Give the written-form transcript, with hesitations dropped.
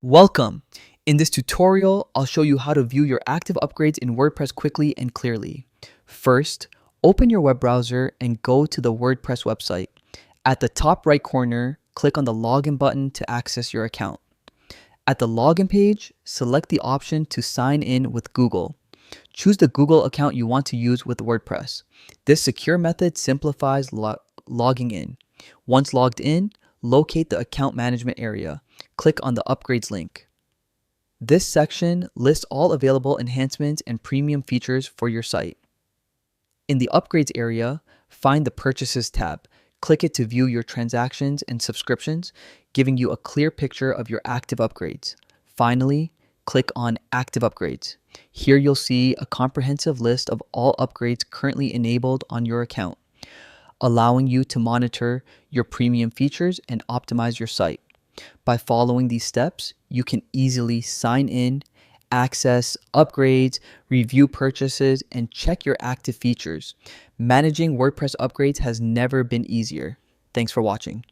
Welcome! In this tutorial, I'll show you how to view your active upgrades in WordPress quickly and clearly. First, open your web browser and go to the WordPress website. At the top right corner, click on the Login button to access your account. At the Login page, select the option to sign in with Google. Choose the Google account you want to use with WordPress. This secure method simplifies logging in. Once logged in, locate the account management area. Click on the Upgrades link. This section lists all available enhancements and premium features for your site. In the Upgrades area, find the Purchases tab. Click it to view your transactions and subscriptions, giving you a clear picture of your active upgrades. Finally, click on Active Upgrades. Here you'll see a comprehensive list of all upgrades currently enabled on your account, allowing you to monitor your premium features and optimize your site. By following these steps, you can easily sign in, access upgrades, review purchases, and check your active features. Managing WordPress upgrades has never been easier. Thanks for watching.